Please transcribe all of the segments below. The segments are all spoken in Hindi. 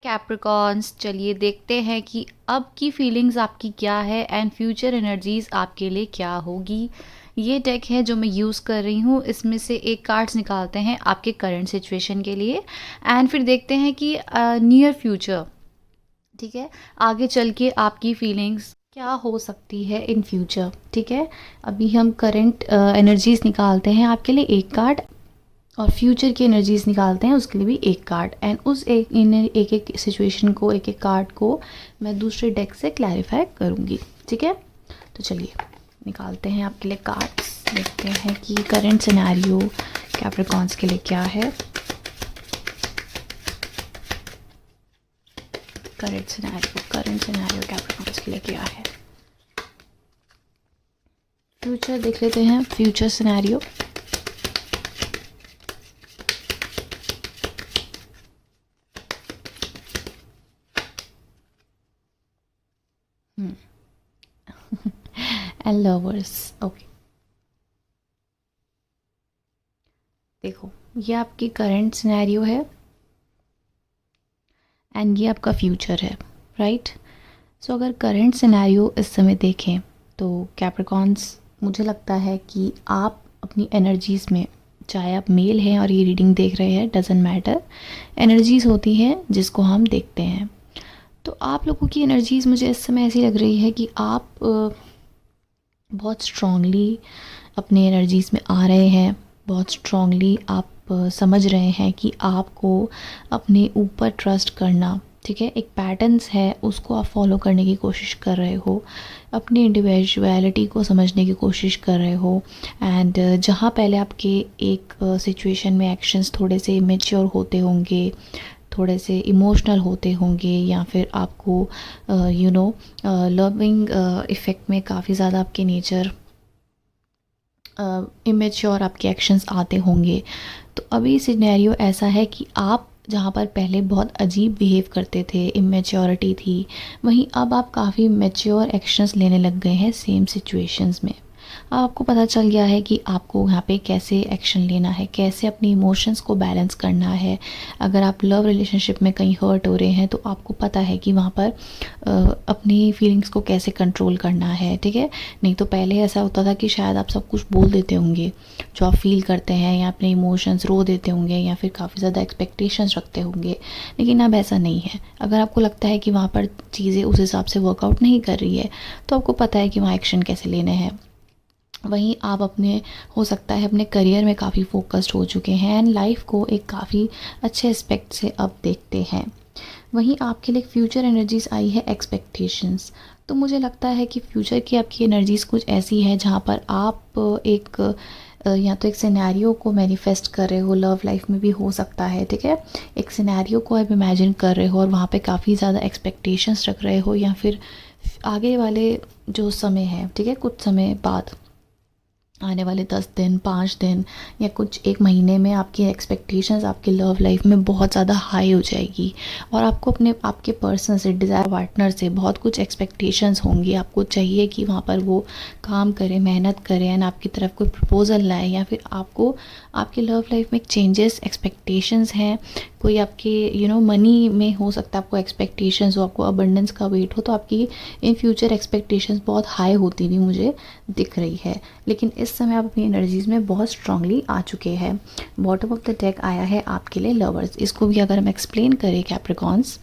कैप्रिकॉन्स, चलिए देखते हैं कि अब की फीलिंग्स आपकी क्या है एंड फ्यूचर एनर्जीज आपके लिए क्या होगी। ये डेक है जो मैं यूज़ कर रही हूँ, इसमें से एक कार्ड्स निकालते हैं आपके करंट सिचुएशन के लिए एंड फिर देखते हैं कि नियर फ्यूचर, ठीक है, आगे चल के आपकी फीलिंग्स क्या हो सकती है इन फ्यूचर। ठीक है, अभी हम करंट एनर्जीज निकालते हैं आपके लिए एक कार्ड और फ्यूचर की एनर्जीज निकालते हैं उसके लिए भी एक कार्ड एंड उस एक एक सिचुएशन को, एक एक कार्ड को मैं दूसरे डेक से क्लैरिफाई करूँगी। ठीक है, तो चलिए निकालते हैं आपके लिए कार्ड्स, देखते हैं कि करंट सिनेरियो कैप्रिकॉन्स के लिए क्या है। करंट सिनेरियो कैप्रिकॉन्स के लिए क्या है। फ्यूचर देख लेते हैं, future scenario. And lovers, okay. देखो, ये आपकी करंट सिनेरियो है एंड ये आपका फ्यूचर है, राइट। सो अगर करंट सिनेरियो इस समय देखें तो कैप्रिकॉन्स, मुझे लगता है कि आप अपनी एनर्जीज़ में, चाहे आप मेल हैं और ये रीडिंग देख रहे हैं, डजेंट मैटर, एनर्जीज़ होती हैं जिसको हम देखते हैं। तो आप लोगों की एनर्जीज़ मुझे इस समय ऐसी लग रही है कि आप बहुत स्ट्रांगली अपने एनर्जीज़ में आ रहे हैं, बहुत स्ट्रांगली आप समझ रहे हैं कि आपको अपने ऊपर ट्रस्ट करना, ठीक है, एक पैटर्न्स है उसको आप फॉलो करने की कोशिश कर रहे हो, अपनी इंडिविजुअलिटी को समझने की कोशिश कर रहे हो एंड जहाँ पहले आपके एक सिचुएशन में एक्शंस थोड़े से इमेच्योर होते होंगे, थोड़े से इमोशनल होते होंगे या फिर आपको लविंग इफ़ेक्ट में काफ़ी ज़्यादा आपके नेचर इमेच्योर आपके एक्शंस आते होंगे। तो अभी सिनेरियो ऐसा है कि आप जहाँ पर पहले बहुत अजीब बिहेव करते थे, इमेच्योरिटी थी, वहीं अब आप काफ़ी मैच्योर एक्शंस लेने लग गए हैं सेम सिचुएशंस में। आपको पता चल गया है कि आपको यहाँ पे कैसे एक्शन लेना है, कैसे अपनी इमोशंस को बैलेंस करना है। अगर आप लव रिलेशनशिप में कहीं हर्ट हो रहे हैं तो आपको पता है कि वहाँ पर अपनी फीलिंग्स को कैसे कंट्रोल करना है, ठीक है। नहीं तो पहले ऐसा होता था कि शायद आप सब कुछ बोल देते होंगे जो आप फील करते हैं, या अपने इमोशंस रो देते होंगे, या फिर काफ़ी ज़्यादा एक्सपेक्टेशंस रखते होंगे, लेकिन अब ऐसा नहीं है। अगर आपको लगता है कि वहाँ पर चीज़ें उस हिसाब से वर्कआउट नहीं कर रही है तो आपको पता है कि वहाँ एक्शन कैसे लेने हैं। वहीं आप अपने, हो सकता है अपने करियर में काफ़ी फोकस्ड हो चुके हैं एंड लाइफ को एक काफ़ी अच्छे एस्पेक्ट से अब देखते हैं। वहीं आपके लिए फ्यूचर एनर्जीज आई है एक्सपेक्टेशंस। तो मुझे लगता है कि फ्यूचर की आपकी एनर्जीज़ कुछ ऐसी है जहाँ पर आप एक या तो एक सिनेरियो को मैनिफेस्ट कर रहे हो, लव लाइफ में भी हो सकता है, ठीक है। एक सिनेरियो को आप इमेजिन कर रहे हो और वहाँ पे काफ़ी ज़्यादा एक्सपेक्टेशंस रख रहे हो, या फिर आगे वाले जो समय है, ठीक है, कुछ समय बाद, आने वाले 10 दिन, 5 दिन या कुछ एक महीने में आपकी एक्सपेक्टेशंस आपकी लव लाइफ में बहुत ज़्यादा हाई हो जाएगी और आपको अपने आपके पर्सन से, डिज़ायर पार्टनर से बहुत कुछ एक्सपेक्टेशंस होंगी। आपको चाहिए कि वहाँ पर वो काम करे, मेहनत करे एंड आपकी तरफ कोई प्रपोजल लाए, या फिर आपको आपकी लव लाइफ में चेंजेस एक्सपेक्टेशंस हैं। कोई आपके मनी में हो सकता है आपको एक्सपेक्टेशंस हो, आपको अबंडेंस का वेट हो, तो आपकी इन फ्यूचर एक्सपेक्टेशंस बहुत हाई होती भी मुझे दिख रही है। लेकिन इस समय आप अपनी एनर्जीज़ में बहुत स्ट्रांगली आ चुके हैं। बॉटम ऑफ द डेक आया है आपके लिए लवर्स। इसको भी अगर हम एक्सप्लेन करें कैप्रिकॉन्स,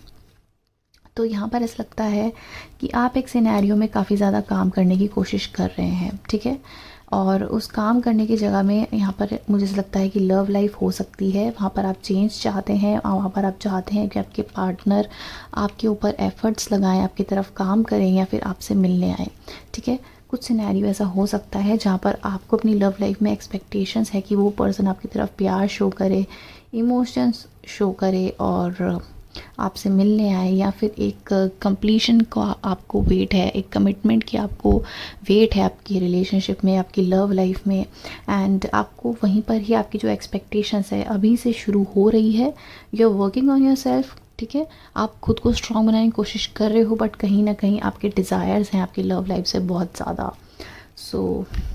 तो यहाँ पर ऐसा लगता है कि आप एक सिनेरियो में काफ़ी ज़्यादा काम करने की कोशिश कर रहे हैं, ठीक है। और उस काम करने की जगह में यहाँ पर मुझे ऐसा लगता है कि लव लाइफ हो सकती है, वहाँ पर आप चेंज चाहते हैं और वहाँ पर आप चाहते हैं कि आपके पार्टनर आपके ऊपर एफर्ट्स लगाएं, आपकी तरफ काम करें या फिर आपसे मिलने आए, ठीक है। कुछ सिनेरियो ऐसा हो सकता है जहाँ पर आपको अपनी लव लाइफ में एक्सपेक्टेशंस है कि वो पर्सन आपकी तरफ प्यार शो करे, इमोशंस शो करे और आपसे मिलने आए, या फिर एक कंप्लीशन का आपको वेट है, एक कमिटमेंट की आपको वेट है आपकी रिलेशनशिप में, आपकी लव लाइफ में। एंड आपको वहीं पर ही आपकी जो एक्सपेक्टेशंस है अभी से शुरू हो रही है। You are working on your सेल्फ, ठीक है। आप खुद को स्ट्रॉन्ग बनाने की कोशिश कर रहे हो, बट कहीं ना कहीं आपके डिज़ायर्स हैं आपकी लव लाइफ से बहुत ज़्यादा।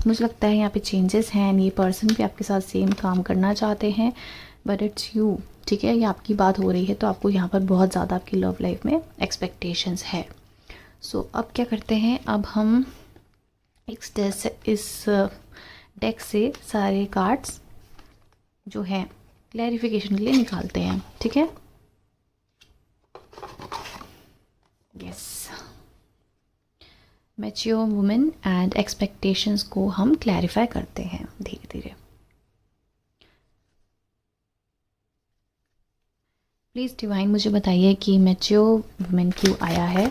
मुझे लगता है यहाँ पे चेंजेस हैं, ये पर्सन भी आपके साथ सेम काम करना चाहते हैं। बट इट्स यू, ठीक है, ये आपकी बात हो रही है, तो आपको यहाँ पर बहुत ज़्यादा आपकी लव लाइफ में एक्सपेक्टेशंस है। सो अब क्या करते हैं, अब हम इस डेक से सारे कार्ड्स जो हैं क्लैरिफिकेशन के लिए निकालते हैं, ठीक है। Yes, mature women and expectations को हम क्लैरिफाई करते हैं धीरे धीरे। प्लीज़ डिवाइन मुझे बताइए कि मैच्योर वुमेन क्यों आया है।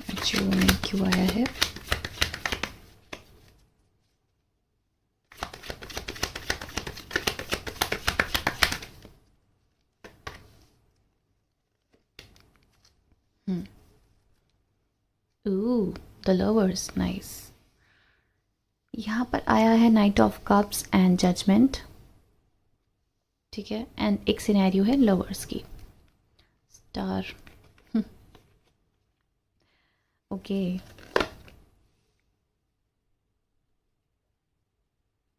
मैच्योर वुमेन क्यों आया है। Ooh, the lovers, nice। यहाँ पर आया है knight of cups and judgement, ठीक है, एंड एक सिनेरियो है लवर्स की, star. Okay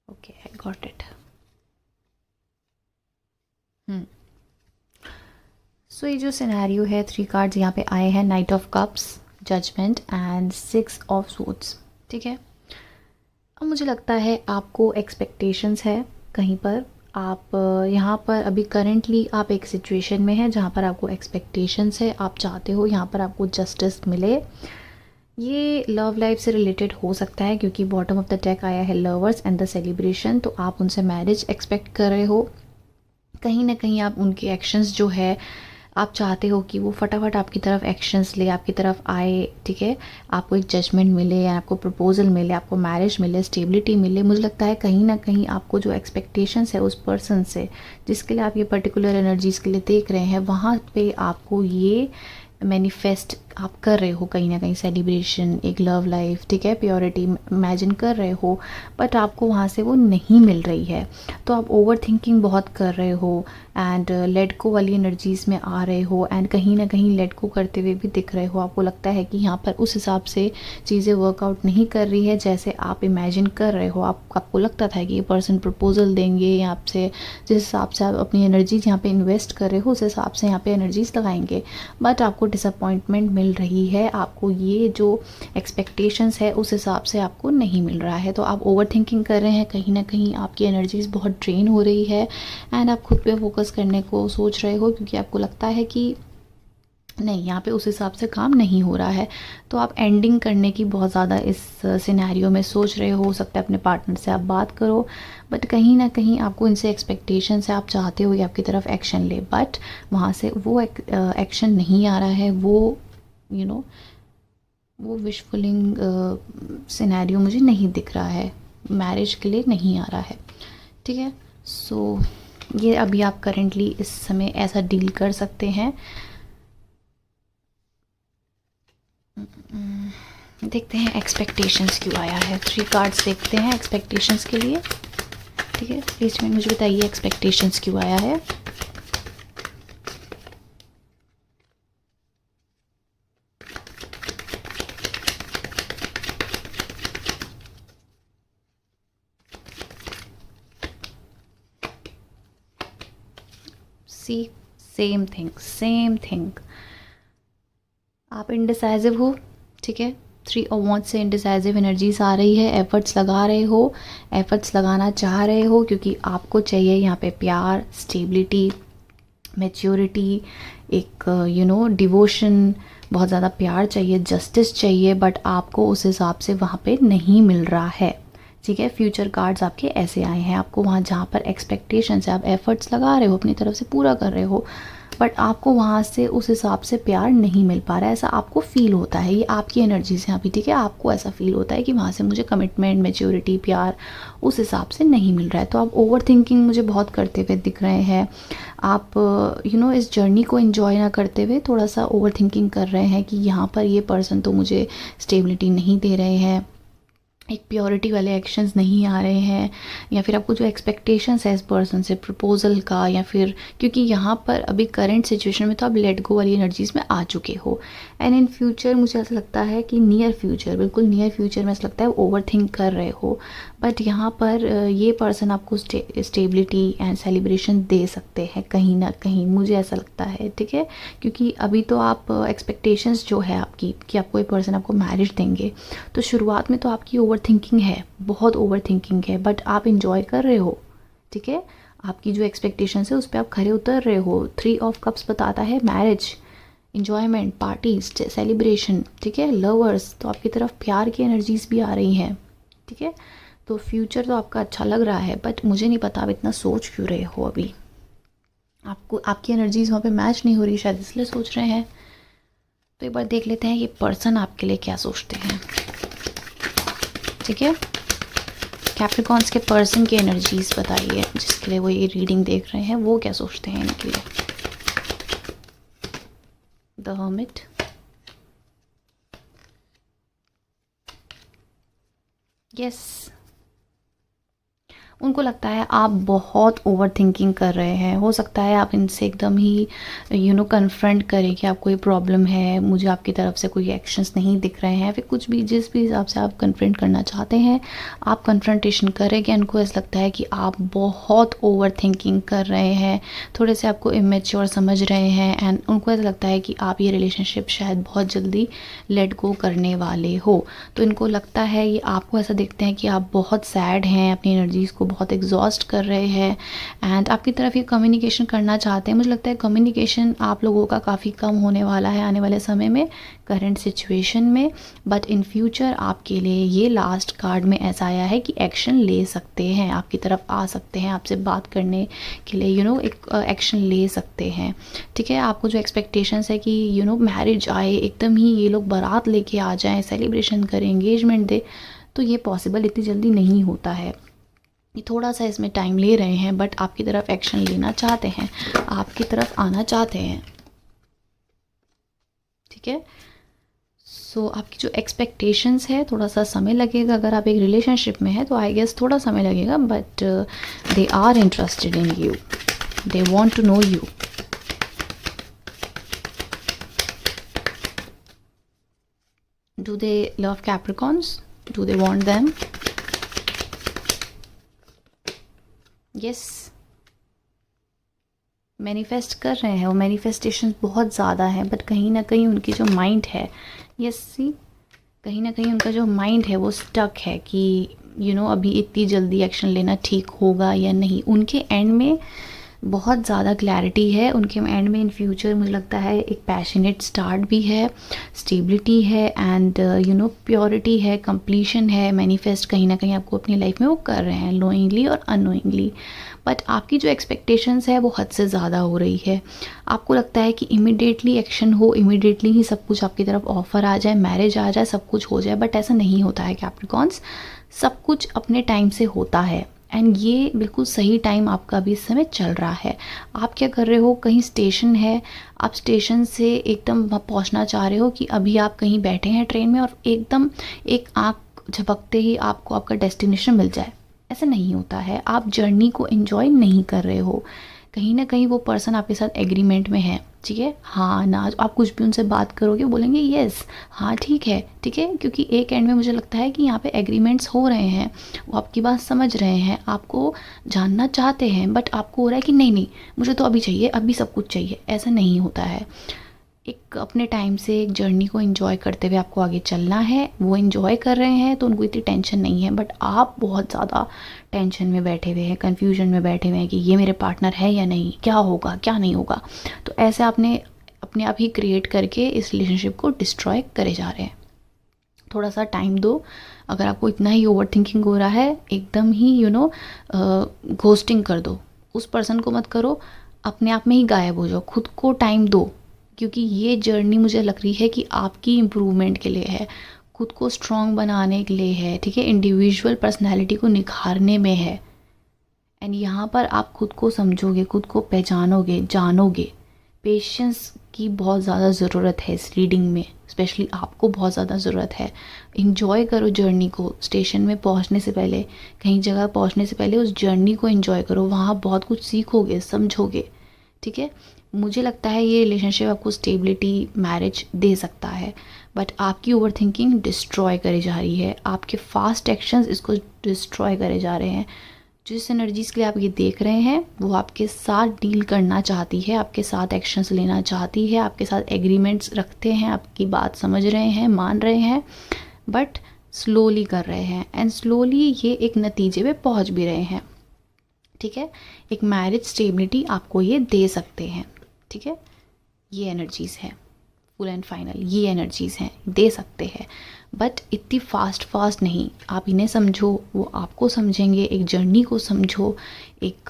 okay, I got it. So ये जो सिनेरियो है, 3 कार्ड्स यहाँ पे आए हैं, knight of cups, judgement and 6 of suits, ठीक है। अब मुझे लगता है आपको एक्सपेक्टेशंस है कहीं पर, आप यहाँ पर अभी करंटली आप एक सिचुएशन में हैं जहाँ पर आपको एक्सपेक्टेशंस है, आप चाहते हो यहाँ पर आपको जस्टिस मिले। ये लव लाइफ से रिलेटेड हो सकता है क्योंकि बॉटम ऑफ द डेक आया है लवर्स एंड द सेलिब्रेशन, तो आप उनसे मैरिज एक्सपेक्ट कर रहे हो। कहीं ना कहीं आप उनके एक्शंस जो है, आप चाहते हो कि वो फटाफट आपकी तरफ एक्शंस ले, आपकी तरफ आए, ठीक है, आपको एक जजमेंट मिले, आपको प्रपोजल मिले, आपको मैरिज मिले, स्टेबिलिटी मिले। मुझे लगता है कहीं ना कहीं आपको जो एक्सपेक्टेशंस है उस पर्सन से जिसके लिए आप ये पर्टिकुलर एनर्जीज़ के लिए देख रहे हैं, वहाँ पे आपको ये मैनिफेस्ट आप कर रहे हो कहीं ना कहीं, सेलिब्रेशन, एक लव लाइफ, ठीक है, प्योरिटी इमेजिन कर रहे हो, बट आपको वहाँ से वो नहीं मिल रही है। तो आप ओवर थिंकिंग बहुत कर रहे हो एंड लेट गो वाली एनर्जीज़ में आ रहे हो, एंड कहीं ना कहीं लेट गो करते हुए भी दिख रहे हो। आपको लगता है कि यहाँ पर उस हिसाब से चीज़ें वर्कआउट नहीं कर रही है जैसे आप इमेजिन कर रहे हो। आपको लगता था कि ये पर्सन प्रपोजल देंगे या आपसे, जिस हिसाब से आप अपनी एनर्जीज यहाँ पे इन्वेस्ट कर रहे हो उस हिसाब से यहाँ पे एनर्जीज लगाएंगे, बट आपको डिसअपॉइंटमेंट मिल रही है। आपको ये जो एक्सपेक्टेशंस है उस हिसाब से आपको नहीं मिल रहा है, तो आप ओवर थिंकिंग कर रहे हैं, कहीं ना कहीं आपकी एनर्जीज बहुत ड्रेन हो रही है एंड आप खुद पे फोकस करने को सोच रहे हो क्योंकि आपको लगता है कि नहीं, यहाँ पे उस हिसाब से काम नहीं हो रहा है। तो आप एंडिंग करने की बहुत ज़्यादा इस सिनेरियो में सोच रहे हो सकता है अपने पार्टनर से आप बात करो, बट कहीं ना कहीं आपको इनसे एक्सपेक्टेशंस है, आप चाहते हो कि आपकी तरफ एक्शन ले, बट वहाँ से वो एक्शन नहीं आ रहा है। वो वो विशफुलिंग सिनेरियो मुझे नहीं दिख रहा है, मैरिज के लिए नहीं आ रहा है, ठीक है। सो ये अभी आप करेंटली इस समय ऐसा डील कर सकते हैं। देखते हैं एक्सपेक्टेशंस क्यों आया है। 3 कार्ड्स देखते हैं एक्सपेक्टेशंस के लिए, ठीक है। प्लीज़ मुझे बताइए एक्सपेक्टेशंस क्यों आया है। सी, सेम थिंग। आप इंडिसाइजिव हो, ठीक है। 3 ऑफ वांड्स से इंडिसाइजिव एनर्जीज आ रही है, एफर्ट्स लगा रहे हो, एफर्ट्स लगाना चाह रहे हो क्योंकि आपको चाहिए यहाँ पे प्यार, स्टेबिलिटी, मैच्योरिटी, एक डिवोशन, बहुत ज़्यादा प्यार चाहिए, जस्टिस चाहिए, बट आपको उस हिसाब से वहाँ पे नहीं मिल रहा है, ठीक है। फ्यूचर कार्ड्स आपके ऐसे आए हैं, आपको वहाँ जहाँ पर एक्सपेक्टेशंस है, आप एफर्ट्स लगा रहे हो, अपनी तरफ से पूरा कर रहे हो, बट आपको वहाँ से उस हिसाब से प्यार नहीं मिल पा रहा है, ऐसा आपको फील होता है। ये आपकी एनर्जीज हैं अभी, ठीक है। आपको ऐसा फील होता है कि वहाँ से मुझे कमिटमेंट, मैच्योरिटी, प्यार उस हिसाब से नहीं मिल रहा है। तो आप ओवर थिंकिंग मुझे बहुत करते हुए दिख रहे हैं। आप इस जर्नी को एंजॉय ना करते हुए थोड़ा सा ओवर थिंकिंग कर रहे हैं कि यहाँ पर ये पर्सन तो मुझे स्टेबिलिटी नहीं दे रहे हैं, एक प्योरिटी वाले एक्शंस नहीं आ रहे हैं, या फिर आपको जो एक्सपेक्टेशंस है इस पर्सन से प्रपोजल का, या फिर क्योंकि यहाँ पर अभी करंट सिचुएशन में तो आप लेट गो वाली एनर्जीज में आ चुके हो। एंड इन फ्यूचर मुझे ऐसा लगता है कि नियर फ्यूचर, बिल्कुल नियर फ्यूचर में ऐसा लगता है ओवर थिंक कर रहे हो, बट यहाँ पर ये पर्सन आपको स्टेबिलिटी एंड सेलिब्रेशन दे सकते हैं कहीं ना कहीं, मुझे ऐसा लगता है, ठीक है। क्योंकि अभी तो आप एक्सपेक्टेशंस जो है आपकी कि आपको ये पर्सन आपको मैरिज देंगे, तो शुरुआत में तो आपकी ओवर थिंकिंग है, बहुत ओवर थिंकिंग है, बट आप इंजॉय कर रहे हो, ठीक है। आपकी जो एक्सपेक्टेशंस है उस पर आप खरे उतर रहे हो। 3 ऑफ कप्स बताता है मैरिज, इंजॉयमेंट, पार्टीज, सेलिब्रेशन, ठीक है, लवर्स, तो आपकी तरफ प्यार की एनर्जीज भी आ रही हैं, ठीक है। तो फ्यूचर तो आपका अच्छा लग रहा है, बट मुझे नहीं पता आप इतना सोच क्यों रहे हो अभी, आपको आपकी एनर्जीज वहाँ पे मैच नहीं हो रही, शायद इसलिए सोच रहे हैं। तो एक बार देख लेते हैं ये पर्सन आपके लिए क्या सोचते हैं, ठीक है। कैप्रिकॉर्न्स के पर्सन की एनर्जीज बताइए जिसके लिए वो ये रीडिंग देख रहे हैं, वो क्या सोचते हैं इनके लिए। द हर्मिट, यस, उनको लगता है आप बहुत ओवर थिंकिंग कर रहे हैं। हो सकता है आप इनसे एकदम ही कन्फ्रंट करें कि आपको ये प्रॉब्लम है, मुझे आपकी तरफ से कोई एक्शंस नहीं दिख रहे हैं, फिर कुछ भी जिस भी हिसाब से आप कन्फ्रंट करना चाहते हैं आप कन्फ्रंटेशन करेंगे। उनको ऐसा लगता है कि आप बहुत ओवर थिंकिंग कर रहे हैं, थोड़े से आपको इमेच्योर समझ रहे हैं, एंड उनको ऐसा लगता है कि आप ये रिलेशनशिप शायद बहुत जल्दी लेट गो करने वाले हो। तो इनको लगता है, ये आपको ऐसा देखते हैं कि आप बहुत सैड हैं, अपनी एनर्जीज़ को बहुत एग्जॉस्ट कर रहे हैं, एंड आपकी तरफ ये कम्युनिकेशन करना चाहते हैं। मुझे लगता है कम्युनिकेशन आप लोगों का काफ़ी कम होने वाला है आने वाले समय में करंट सिचुएशन में, बट इन फ्यूचर आपके लिए ये लास्ट कार्ड में ऐसा आया है कि एक्शन ले सकते हैं, आपकी तरफ आ सकते हैं, आपसे बात करने के लिए एक एक्शन ले सकते हैं, ठीक है। आपको जो एक्सपेक्टेशंस है कि मैरिज आए, एकदम ही ये लोग बारात लेके आ जाएं, सेलिब्रेशन करें, एंगेजमेंट दे, तो ये पॉसिबल इतनी जल्दी नहीं होता है। ये थोड़ा सा इसमें टाइम ले रहे हैं, बट आपकी तरफ एक्शन लेना चाहते हैं, आपकी तरफ आना चाहते हैं, ठीक है। सो आपकी जो एक्सपेक्टेशंस है थोड़ा सा समय लगेगा, अगर आप एक रिलेशनशिप में है तो आई गेस थोड़ा समय लगेगा, but they are interested in you, they want to know you. Do they love Capricorns? Do they want them? Yes. Manifest कर रहे हैं, वो मैनिफेस्टेशन बहुत ज़्यादा है, बट कहीं ना कहीं उनकी जो माइंड है, यस सी, कहीं ना कहीं उनका जो माइंड है वो स्टक है कि अभी इतनी जल्दी एक्शन लेना ठीक होगा या नहीं। उनके एंड में बहुत ज़्यादा क्लैरिटी है, उनके एंड में इन फ्यूचर मुझे लगता है एक पैशनेट स्टार्ट भी है, स्टेबिलिटी है, एंड प्योरिटी है, कंप्लीशन है। मैनिफेस्ट कहीं ना कहीं आपको अपनी लाइफ में वो कर रहे हैं, नोइंगली और अननोइंगली, बट आपकी जो एक्सपेक्टेशंस है वो हद से ज़्यादा हो रही है। आपको लगता है कि इमिडिएटली एक्शन हो, इमिडिएटली ही सब कुछ आपकी तरफ ऑफर आ जाए, मैरिज आ जाए, सब कुछ हो जाए, बट ऐसा नहीं होता है कैप्रिकॉर्न्स। सब कुछ अपने टाइम से होता है, एंड ये बिल्कुल सही टाइम आपका अभी इस समय चल रहा है। आप क्या कर रहे हो, कहीं स्टेशन है, आप स्टेशन से एकदम पहुंचना चाह रहे हो कि अभी आप कहीं बैठे हैं ट्रेन में और एकदम एक आँख झपकते ही आपको आपका डेस्टिनेशन मिल जाए, ऐसा नहीं होता है। आप जर्नी को एंजॉय नहीं कर रहे हो, कहीं ना कहीं वो पर्सन आपके साथ एग्रीमेंट में है, ठीक है, हाँ ना, आप कुछ भी उनसे बात करोगे बोलेंगे यस, हाँ ठीक है, ठीक है, क्योंकि एक एंड में मुझे लगता है कि यहाँ पे एग्रीमेंट्स हो रहे हैं, वो आपकी बात समझ रहे हैं, आपको जानना चाहते हैं, बट आपको हो रहा है कि नहीं नहीं मुझे तो अभी चाहिए, अभी सब कुछ चाहिए, ऐसा नहीं होता है। एक अपने टाइम से एक जर्नी को एंजॉय करते हुए आपको आगे चलना है, वो एंजॉय कर रहे हैं तो उनको इतनी टेंशन नहीं है, बट आप बहुत ज़्यादा टेंशन में बैठे हुए हैं, कन्फ्यूजन में बैठे हुए हैं कि ये मेरे पार्टनर है या नहीं, क्या होगा क्या नहीं होगा। तो ऐसे आपने अपने आप ही क्रिएट करके इस रिलेशनशिप को डिस्ट्रॉय करे जा रहे हैं। थोड़ा सा टाइम दो, अगर आपको इतना ही ओवर थिंकिंग हो रहा है, एकदम ही घोस्टिंग कर दो, उस पर्सन को मत करो, अपने आप में ही गायब हो जाओ, खुद को टाइम दो, क्योंकि ये जर्नी मुझे लग रही है कि आपकी इम्प्रूवमेंट के लिए है, खुद को स्ट्रॉन्ग बनाने के लिए है, ठीक है, इंडिविजुअल पर्सनैलिटी को निखारने में है, एंड यहाँ पर आप खुद को समझोगे, खुद को पहचानोगे, जानोगे, पेशेंस की बहुत ज़्यादा ज़रूरत है इस रीडिंग में, स्पेशली आपको बहुत ज़्यादा ज़रूरत है। इन्जॉय करो जर्नी को, स्टेशन में पहुंचने से पहले, कहीं जगह पहुंचने से पहले उस जर्नी को इन्जॉय करो, वहाँ बहुत कुछ सीखोगे, समझोगे, ठीक है। मुझे लगता है ये रिलेशनशिप आपको स्टेबिलिटी, मैरिज दे सकता है, बट आपकी ओवर थिंकिंग डिस्ट्रॉय करे जा रही है, आपके फास्ट एक्शंस इसको डिस्ट्रॉय करे जा रहे हैं। जिस एनर्जीज़ के लिए आप ये देख रहे हैं वो आपके साथ डील करना चाहती है, आपके साथ एक्शंस लेना चाहती है, आपके साथ एग्रीमेंट्स रखते हैं, आपकी बात समझ रहे हैं, मान रहे हैं, बट स्लोली कर रहे हैं, एंड स्लोली ये एक नतीजे पे पहुंच भी रहे हैं, ठीक है। एक मैरिज स्टेबिलिटी आपको ये दे सकते हैं, ठीक है। ये एनर्जीज़ है, फुल एंड फाइनल ये एनर्जीज़ हैं, दे सकते हैं, बट इतनी फास्ट नहीं। आप इन्हें समझो, वो आपको समझेंगे, एक जर्नी को समझो, एक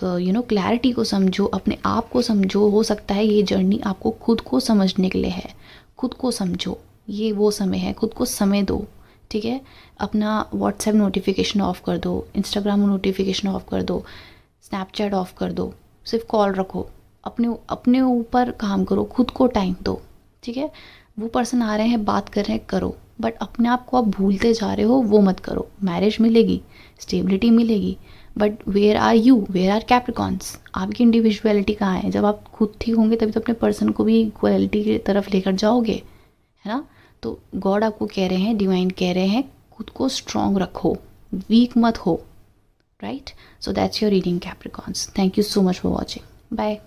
क्लैरिटी को समझो, अपने आप को समझो। हो सकता है ये जर्नी आपको खुद को समझने के लिए है, खुद को समझो, ये वो समय है, खुद को समय दो, ठीक है। अपना व्हाट्सएप नोटिफिकेशन ऑफ़ कर दो, इंस्टाग्राम नोटिफिकेशन ऑफ़ कर दो, स्नैपचैट ऑफ़ कर दो, सिर्फ कॉल रखो, अपने ऊपर काम करो, खुद को टाइम दो, ठीक है। वो पर्सन आ रहे हैं, बात कर रहे हैं, करो, बट अपने आप को आप भूलते जा रहे हो, वो मत करो। मैरिज मिलेगी, स्टेबिलिटी मिलेगी, but where are you, where are Capricorns? आपकी इंडिविजुअलिटी कहाँ है? जब आप खुद ठीक होंगे तभी तो अपने पर्सन को भी इक्वलिटी की तरफ लेकर जाओगे, है ना। तो गॉड आपको कह रहे हैं, डिवाइन कह रहे हैं, खुद को स्ट्रॉन्ग रखो, वीक मत हो, right. So that's your reading Capricorns. Thank you so much for watching, bye.